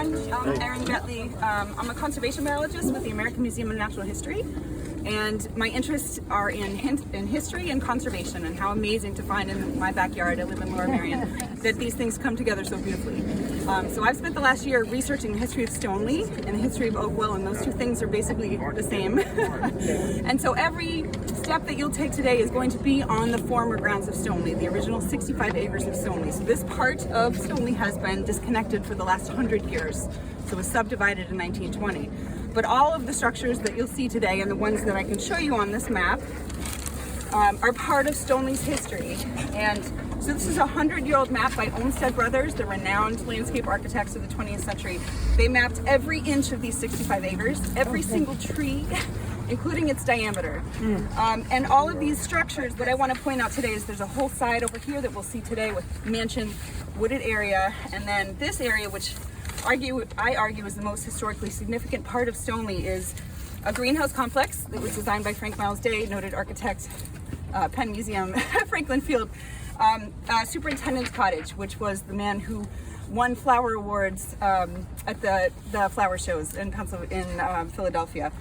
everyone. I'm Erin Betley. I'm a conservation biologist with the American Museum of Natural History, and my interests are in history and conservation, and how amazing to find in my backyard, I live in Lower Merion, that these things come together so beautifully. So I've spent the last year researching the history of Stoneleigh and the history of Oakwell, and those two things are basically the same. And so every step that you'll take today is going to be on the former grounds of Stoneleigh, the original 65 acres of Stoneleigh. So this part of Stoneleigh has been disconnected for the last 100 years. So it was subdivided in 1920. But all of the structures that you'll see today, and the ones that I can show you on this map, are part of Stoneleigh's history. And so this is a 100-year-old map by Olmsted Brothers, the renowned landscape architects of the 20th century. They mapped every inch of these 65 acres, every single tree, including its diameter. And all of these structures, what I want to point out today is there's a whole side over here that we'll see today with mansion, wooded area, and then this area, which I argue is the most historically significant part of Stoneleigh, is a greenhouse complex that was designed by Frank Miles Day, noted architect, Penn Museum, Franklin Field, Superintendent's cottage, which was the man who won flower awards at the flower shows in Philadelphia.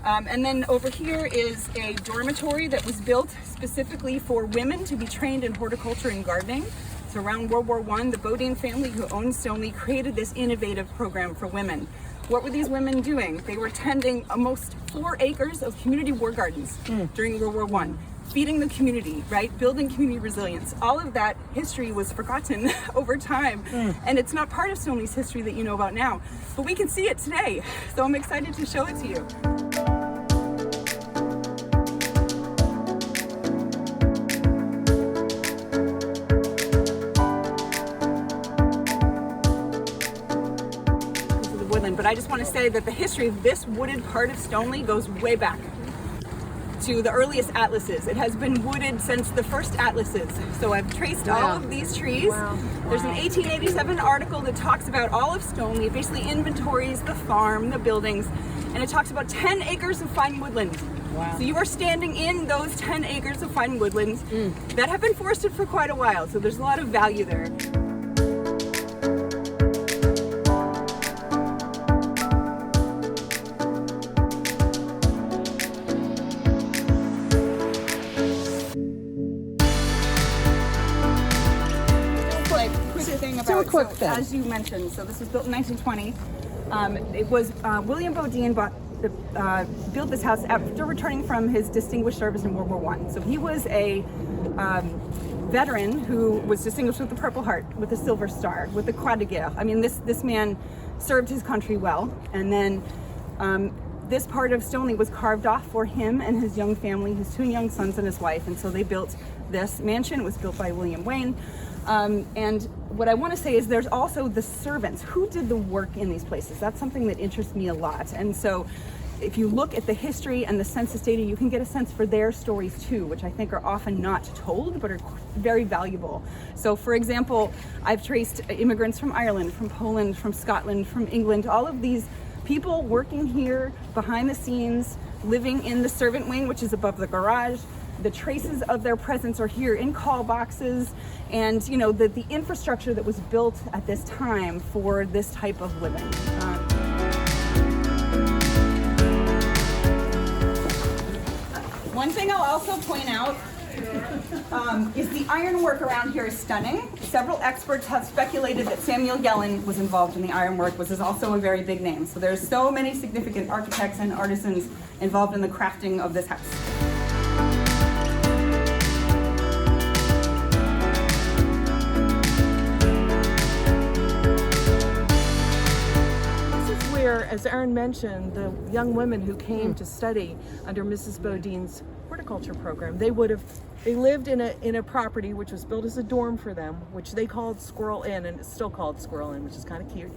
And then over here is a dormitory that was built specifically for women to be trained in horticulture and gardening. So around World War I, the Bodine family who owned Stoneleigh created this innovative program for women. What were these women doing? They were tending almost 4 acres of community war gardens during World War I. Feeding the community, right? Building community resilience. All of that history was forgotten over time. And it's not part of Stoneleigh's history that you know about now. But we can see it today. So I'm excited to show it to you. This is the woodland, but I just want to say that the history of this wooded part of Stoneleigh goes way back to the earliest atlases. It has been wooded since the first atlases. So I've traced all of these trees. There's an 1887 article that talks about all of Stoneleigh, basically inventories the farm, the buildings, and it talks about 10 acres of fine woodland. So you are standing in those 10 acres of fine woodlands that have been forested for quite a while. So there's a lot of value there. As you mentioned, so this was built in 1920. It was William Bodine built this house after returning from his distinguished service in World War I. So he was a veteran who was distinguished with the Purple Heart, with the Silver Star, with the Croix de Guerre. I mean, this man served his country well. And then this part of Stoneleigh was carved off for him and his young family, his 2 young sons and his wife. And so they built this mansion. It was built by William Wayne. And what I want to say is there's also the servants. Who did the work in these places? That's something that interests me a lot. And so if you look at the history and the census data, you can get a sense for their stories too, which I think are often not told, but are very valuable. So for example, I've traced immigrants from Ireland, from Poland, from Scotland, from England, all of these people working here behind the scenes, living in the servant wing, which is above the garage. The traces of their presence are here in call boxes, and you know the infrastructure that was built at this time for this type of living. One thing I'll also point out is the ironwork around here is stunning. Several experts have speculated that Samuel Yellen was involved in the ironwork, which is also a very big name. So there's so many significant architects and artisans involved in the crafting of this house. As Erin mentioned, the young women who came to study under Mrs. Bodine's horticulture program, they lived in a property which was built as a dorm for them, which they called Squirrel Inn, and it's still called Squirrel Inn, which is kind of cute.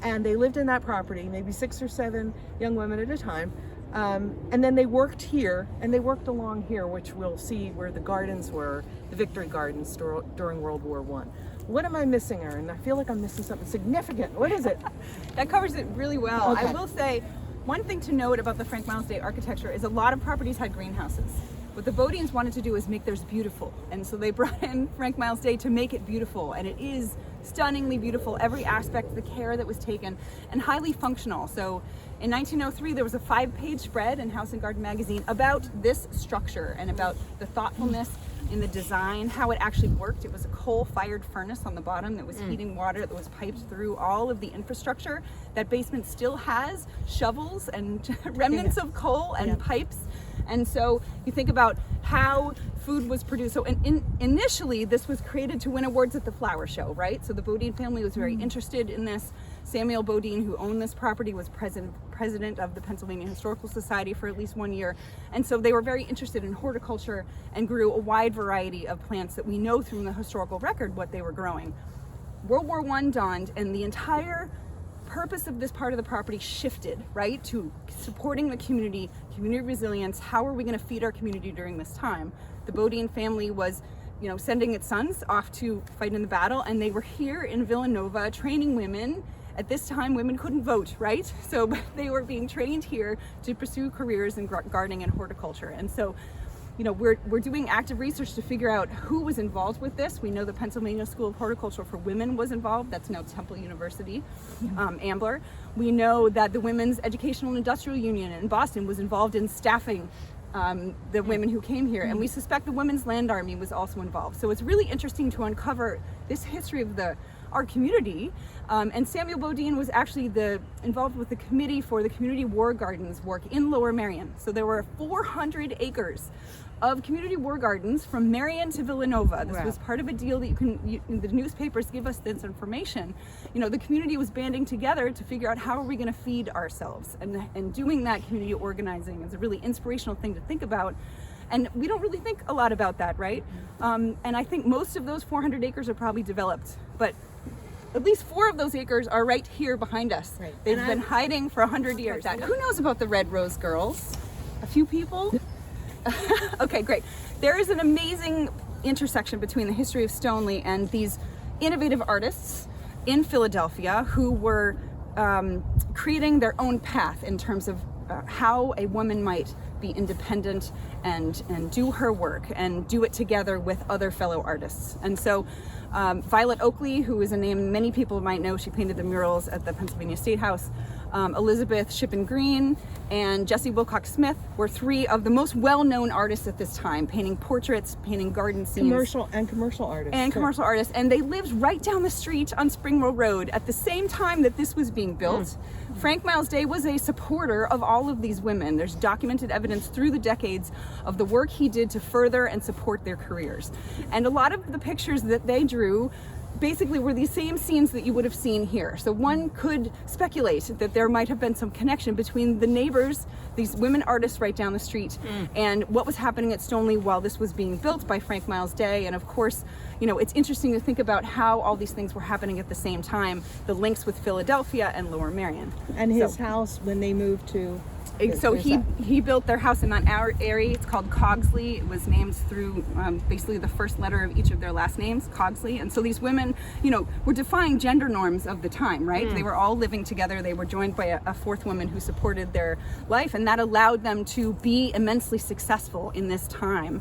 And they lived in that property, maybe 6 or 7 young women at a time. And then they worked here, and they worked along here, which we'll see where the gardens were, the Victory Gardens during World War I. What am I missing, Erin? I feel like I'm missing something significant. What is it? That covers it really well. Okay. I will say, one thing to note about the Frank Miles Day architecture is a lot of properties had greenhouses. What the Bodines wanted to do is make theirs beautiful. And so they brought in Frank Miles Day to make it beautiful. And it is stunningly beautiful, every aspect, the care that was taken, and highly functional. So in 1903, there was a 5-page spread in House and Garden magazine about this structure and about the thoughtfulness in the design, how it actually worked. It was a coal-fired furnace on the bottom that was heating water that was piped through all of the infrastructure. That basement still has shovels and remnants of coal and pipes. And so you think about how food was produced. So initially, this was created to win awards at the flower show, right? So the Bodine family was very interested in this. Samuel Bodine, who owned this property, was president of the Pennsylvania Historical Society for at least 1 year. And so they were very interested in horticulture and grew a wide variety of plants that we know from the historical record what they were growing. World War I dawned, and the entire purpose of this part of the property shifted, right, to supporting the community resilience. How are we going to feed our community during this time? The Bodine family was, sending its sons off to fight in the battle, and they were here in Villanova training women. At this time, women couldn't vote, right? So they were being trained here to pursue careers in gardening and horticulture. And so, we're doing active research to figure out who was involved with this. We know the Pennsylvania School of Horticulture for Women was involved. That's now Temple University, Ambler. We know that the Women's Educational and Industrial Union in Boston was involved in staffing the women who came here. And we suspect the Women's Land Army was also involved. So it's really interesting to uncover this history of our community. And Samuel Bodine was actually involved with the committee for the Community War Gardens work in Lower Merion. So there were 400 acres of community war gardens from Merion to Villanova. This was part of a deal that the newspapers give us this information. The community was banding together to figure out how are we going to feed ourselves, and doing that community organizing is a really inspirational thing to think about. And we don't really think a lot about that, right? And I think most of those 400 acres are probably developed, but at least 4 of those acres are right here behind us. Right. They've been hiding for 100 years. Who knows about the Red Rose Girls? A few people? Okay, great. There is an amazing intersection between the history of Stoneleigh and these innovative artists in Philadelphia who were creating their own path in terms of how a woman might be independent and do her work and do it together with other fellow artists. And so Violet Oakley, who is a name many people might know, she painted the murals at the Pennsylvania State House. Elizabeth Shippen Green and Jessie Wilcox Smith were 3 of the most well-known artists at this time, painting portraits, painting garden scenes. Commercial artists. And commercial artists. And they lived right down the street on Spring Mill Road at the same time that this was being built. Frank Miles Day was a supporter of all of these women. There's documented evidence through the decades of the work he did to further and support their careers. And a lot of the pictures that they drew basically were these same scenes that you would have seen here. So one could speculate that there might have been some connection between the neighbors, these women artists right down the street, and what was happening at Stoneleigh while this was being built by Frank Miles Day. And of course, it's interesting to think about how all these things were happening at the same time, the links with Philadelphia and Lower Merion. And his house when they moved to... So he built their house in Mount Airy. It's called Cogsley. It was named through basically the first letter of each of their last names, Cogsley. And so these women, were defying gender norms of the time, right? They were all living together. They were joined by a 4th woman who supported their life, and that allowed them to be immensely successful in this time,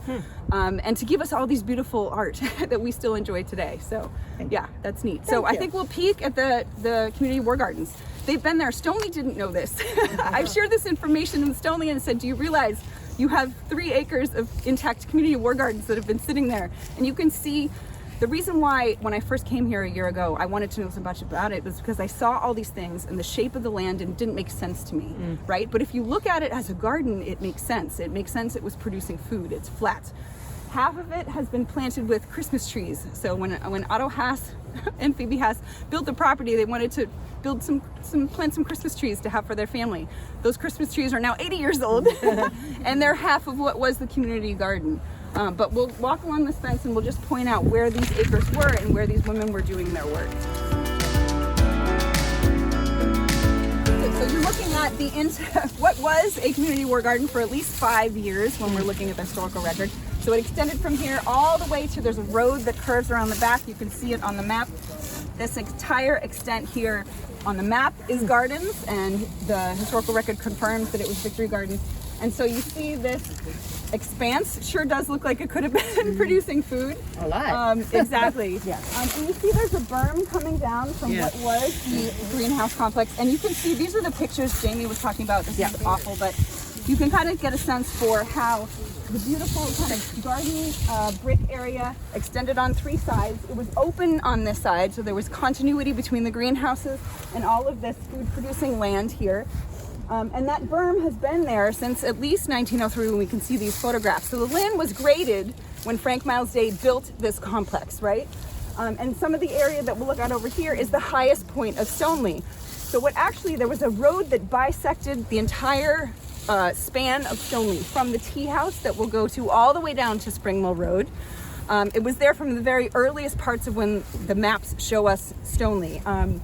and to give us all these beautiful art that we still enjoy today. So yeah, that's neat. So I think we'll peek at the community war gardens. They've been there. Stoneleigh didn't know this. I've shared this information in Stoneleigh and said, do you realize you have 3 acres of intact community war gardens that have been sitting there? And you can see the reason why when I first came here a year ago, I wanted to know so much about it was because I saw all these things and the shape of the land and it didn't make sense to me, right? But if you look at it as a garden, it makes sense. It makes sense it was producing food. It's flat. Half of it has been planted with Christmas trees. So when Otto Haas and Phoebe Haas built the property, they wanted to build plant some Christmas trees to have for their family. Those Christmas trees are now 80 years old and they're half of what was the community garden. But we'll walk along this fence and we'll just point out where these acres were and where these women were doing their work. So you're looking at what was a community war garden for at least 5 years when we're looking at the historical record. So it extended from here all the way to, there's a road that curves around the back. You can see it on the map. This entire extent here on the map is gardens, and the historical record confirms that it was Victory Gardens. And so you see this expanse sure does look like it could have been producing food. A lot. Exactly. Yeah. And you see there's a berm coming down from what was the greenhouse complex. And you can see, these are the pictures Jamie was talking about. This is awful, but you can kind of get a sense for how the beautiful kind of garden brick area extended on 3 sides. It was open on this side, so there was continuity between the greenhouses and all of this food-producing land here. And that berm has been there since at least 1903 when we can see these photographs. So the land was graded when Frank Miles Day built this complex, right? And some of the area that we'll look at over here is the highest point of Stoneleigh. So there was a road that bisected the entire span of Stoneleigh from the tea house that we'll go to all the way down to Spring Mill Road. It was there from the very earliest parts of when the maps show us Stoneleigh.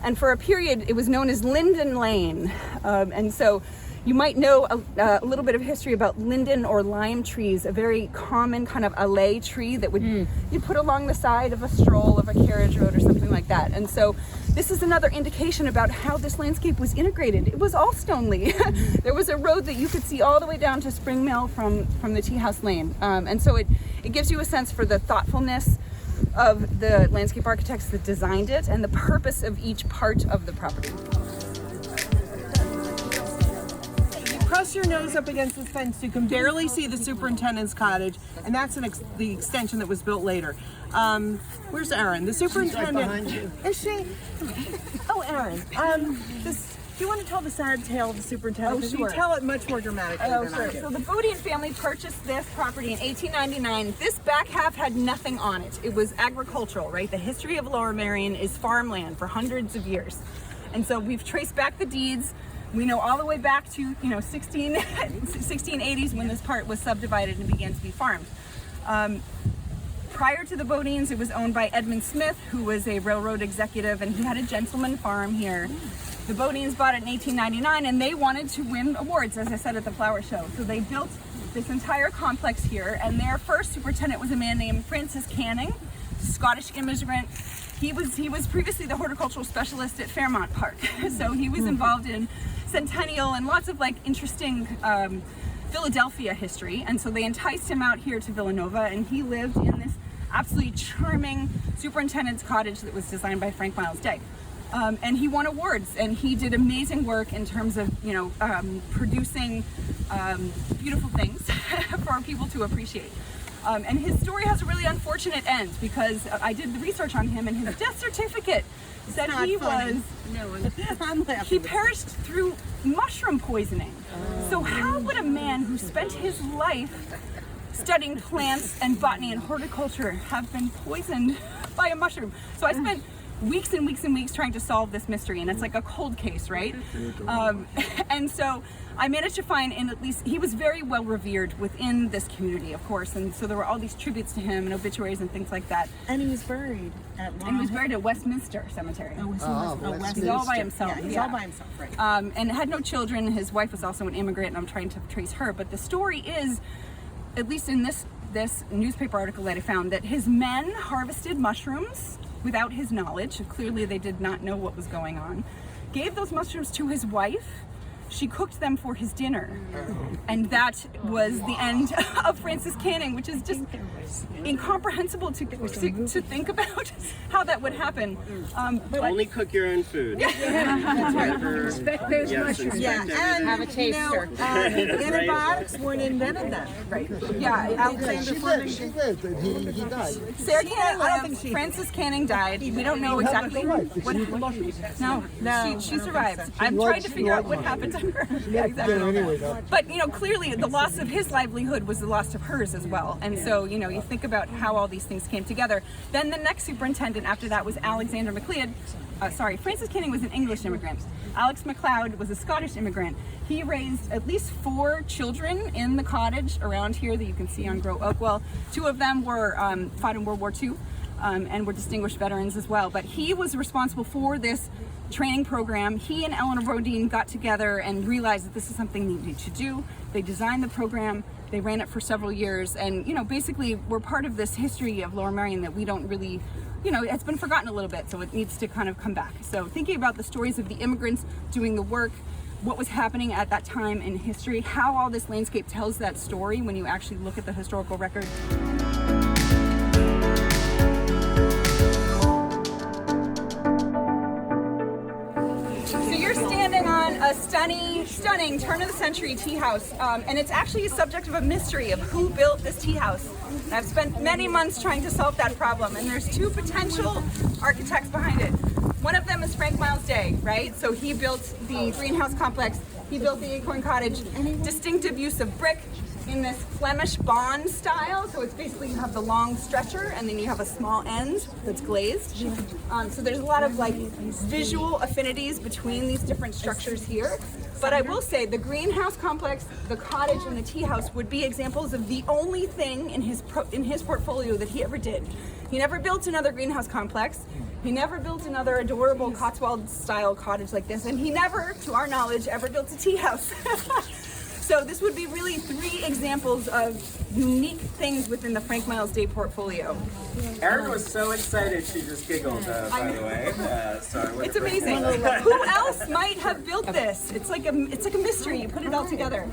And for a period, it was known as Linden Lane. And so you might know a little bit of history about linden or lime trees, a very common kind of allay tree that you'd put along the side of a stroll of a carriage road or something like that. And so this is another indication about how this landscape was integrated. It was all Stoneleigh. There was a road that you could see all the way down to Spring Mill from the Tea House Lane. And so it gives you a sense for the thoughtfulness of the landscape architects that designed it and the purpose of each part of the property. Press your nose up against this fence so you can barely see the superintendent's cottage, and that's the extension that was built later. Where's Erin? The superintendent. Right behind you. Is she? Oh, Erin. Do you want to tell the sad tale of the superintendent? Because sure. you tell it much more dramatically than I do. So the Bodine family purchased this property in 1899. This back half had nothing on it. It was agricultural, right? The history of Lower Merion is farmland for hundreds of years. And so we've traced back the deeds. We know all the way back to 1680s when this part was subdivided and began to be farmed. Prior to the Bodines, it was owned by Edmund Smith, who was a railroad executive, and he had a gentleman farm here. The Bodines bought it in 1899, and they wanted to win awards, as I said at the flower show. So they built this entire complex here, and their first superintendent was a man named Francis Canning, Scottish immigrant. He was previously the horticultural specialist at Fairmount Park, so he was involved in Centennial and lots of interesting Philadelphia history. And so they enticed him out here to Villanova, and he lived in this absolutely charming superintendent's cottage that was designed by Frank Miles Day. And he won awards, and he did amazing work in terms of producing beautiful things for people to appreciate. And his story has a really unfortunate end because I did the research on him, and his death certificate said he perished through mushroom poisoning. So how would a man who spent his life studying plants and botany and horticulture have been poisoned by a mushroom? So I spent weeks and weeks and weeks trying to solve this mystery, and it's like a cold case, right? And so I managed to find, in at least, he was very well revered within this community, of course, and so there were all these tributes to him and obituaries and things like that. And he was buried at Westminster Cemetery. He's all by himself. Yeah, he's all by himself, right? And had no children. His wife was also an immigrant, and I'm trying to trace her. But the story is, at least in this newspaper article that I found, that his men harvested mushrooms without his knowledge. Clearly they did not know what was going on. Gave those mushrooms to his wife. She cooked them for his dinner. And that was the end of Francis Canning, which is just incomprehensible to think about how that would happen. But only cook your own food. Respect those mushrooms. Yeah, and have a taster. Antibiotics weren't invented then. Right. Yeah. Alexander Fleming. She lived, and he died. Sarah Canning lived. Francis Canning died. We don't know exactly what happened. No, she survived. I'm trying to figure out what happened to her. Yeah, exactly. But clearly the loss of his livelihood was the loss of hers as well. And so you think about how all these things came together. Then the next superintendent after that was Alexander MacLeod. Francis Canning was an English immigrant. Alex MacLeod was a Scottish immigrant. He raised at least 4 children in the cottage around here that you can see on Oakwell. 2 of them were fought in World War II and were distinguished veterans as well. But he was responsible for this training program. He and Eleanor Bodine got together and realized that this is something they needed to do. They designed the program. They ran it for several years, and basically we're part of this history of Lower Merion that we don't really, it's been forgotten a little bit, so it needs to kind of come back. So thinking about the stories of the immigrants doing the work, what was happening at that time in history, how all this landscape tells that story when you actually look at the historical record. So you're standing on a stunning turn-of-the-century tea house, and it's actually a subject of a mystery of who built this tea house. And I've spent many months trying to solve that problem, and there's two potential architects behind it. One of them is Frank Miles Day, right? So he built the greenhouse complex, he built the Acorn Cottage, distinctive use of brick in this Flemish bond style. So it's basically you have the long stretcher and then you have a small end that's glazed. So there's a lot of like visual affinities between these different structures here. But I will say the greenhouse complex, the cottage, and the tea house would be examples of the only thing in his portfolio that he ever did. He never built another greenhouse complex. He never built another adorable Cotswold-style cottage like this, and he never, to our knowledge, ever built a tea house. So this would be really 3 examples of unique things within the Frank Miles Day portfolio. Erin was so excited she just giggled, by the way. It's amazing. Who else might have built this? It's like a mystery. You put it all together.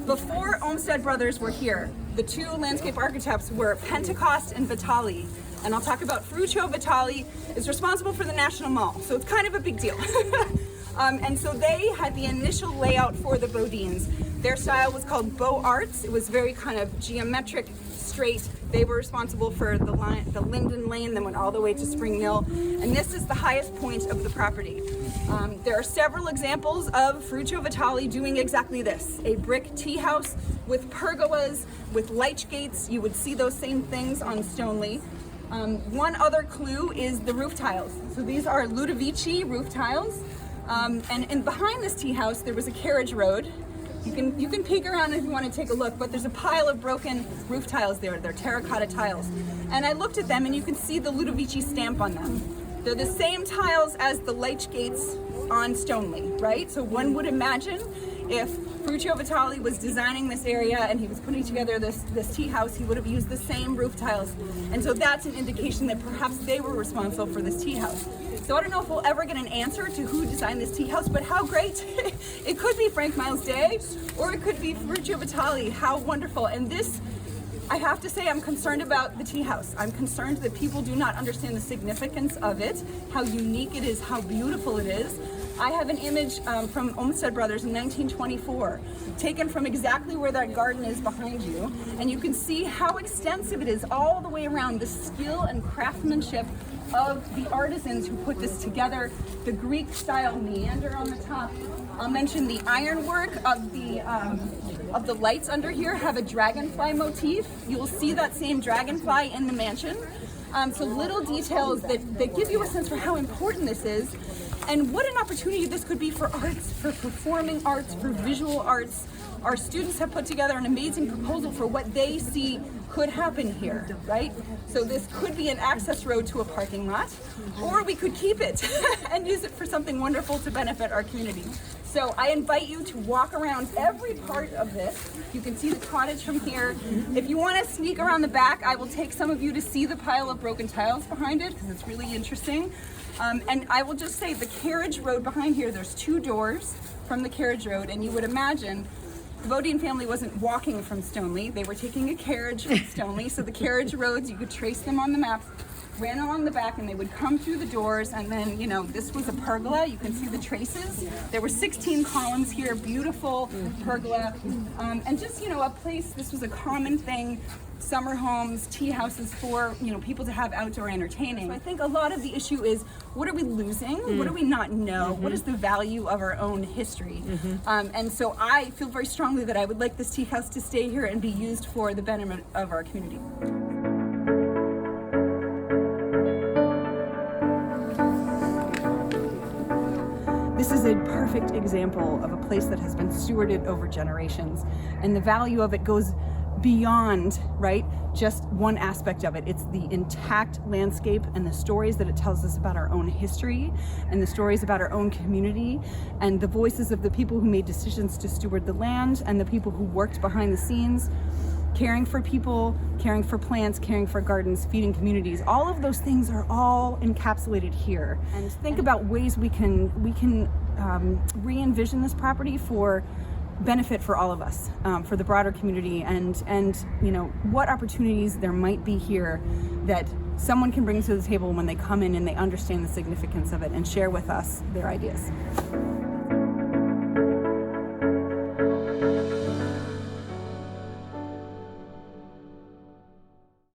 Before Olmsted Brothers were here, the 2 landscape architects were Pentecost and Vitali. And I'll talk about Ferruccio Vitali is responsible for the National Mall, so it's kind of a big deal. And so they had the initial layout for the Bodines. Their style was called Beaux Arts. It was very kind of geometric, straight. They were responsible for the Linden Lane that went all the way to Spring Mill. And this is the highest point of the property. There are several examples of Ferruccio Vitali doing exactly this. A brick tea house with pergolas, with lich gates. You would see those same things on Stoneleigh. One other clue is the roof tiles. So these are Ludovici roof tiles. And behind this tea house, there was a carriage road. You can peek around if you want to take a look, but there's a pile of broken roof tiles there. They're terracotta tiles. And I looked at them and you can see the Ludovici stamp on them. They're the same tiles as the lich gates on Stoneleigh, right? So one would imagine if Ferruccio Vitali was designing this area and he was putting together this tea house, he would have used the same roof tiles. And so that's an indication that perhaps they were responsible for this tea house. So I don't know if we'll ever get an answer to who designed this tea house, but how great. It could be Frank Miles Day, or it could be Ferruccio Vitali. How wonderful. And this, I have to say, I'm concerned about the tea house. I'm concerned that people do not understand the significance of it, how unique it is, how beautiful it is. I have an image from Olmsted Brothers in 1924, taken from exactly where that garden is behind you, and you can see how extensive it is all the way around, the skill and craftsmanship of the artisans who put this together, the Greek-style meander on the top. I'll mention the ironwork of the lights under here have a dragonfly motif. You'll see that same dragonfly in the mansion. So little details that give you a sense for how important this is. And what an opportunity this could be for arts, for performing arts, for visual arts. Our students have put together an amazing proposal for what they see could happen here, right? So this could be an access road to a parking lot, or we could keep it and use it for something wonderful to benefit our community. So I invite you to walk around every part of this. You can see the cottage from here. If you want to sneak around the back, I will take some of you to see the pile of broken tiles behind it, because it's really interesting. And I will just say the carriage road behind here, there's 2 doors from the carriage road, and you would imagine the Bodine family wasn't walking from Stoneleigh, they were taking a carriage from Stoneleigh, so the carriage roads, you could trace them on the maps, ran along the back, and they would come through the doors, and then, you know, this was a pergola, you can see the traces. There were 16 columns here, beautiful pergola, and just, you know, a place, this was a common thing, summer homes, tea houses for, you know, people to have outdoor entertaining. So I think a lot of the issue is, what are we losing? What do we not know? What is the value of our own history? And so I feel very strongly that I would like this tea house to stay here and be used for the betterment of our community. This is a perfect example of a place that has been stewarded over generations, and the value of it goes beyond, right, just one aspect of it. It's the intact landscape and the stories that it tells us about our own history and the stories about our own community and the voices of the people who made decisions to steward the land and the people who worked behind the scenes, caring for people, caring for plants, caring for gardens, feeding communities. All of those things are all encapsulated here. And think about ways we can re-envision this property for benefit for all of us, for the broader community, and you know, what opportunities there might be here that someone can bring to the table when they come in and they understand the significance of it and share with us their ideas.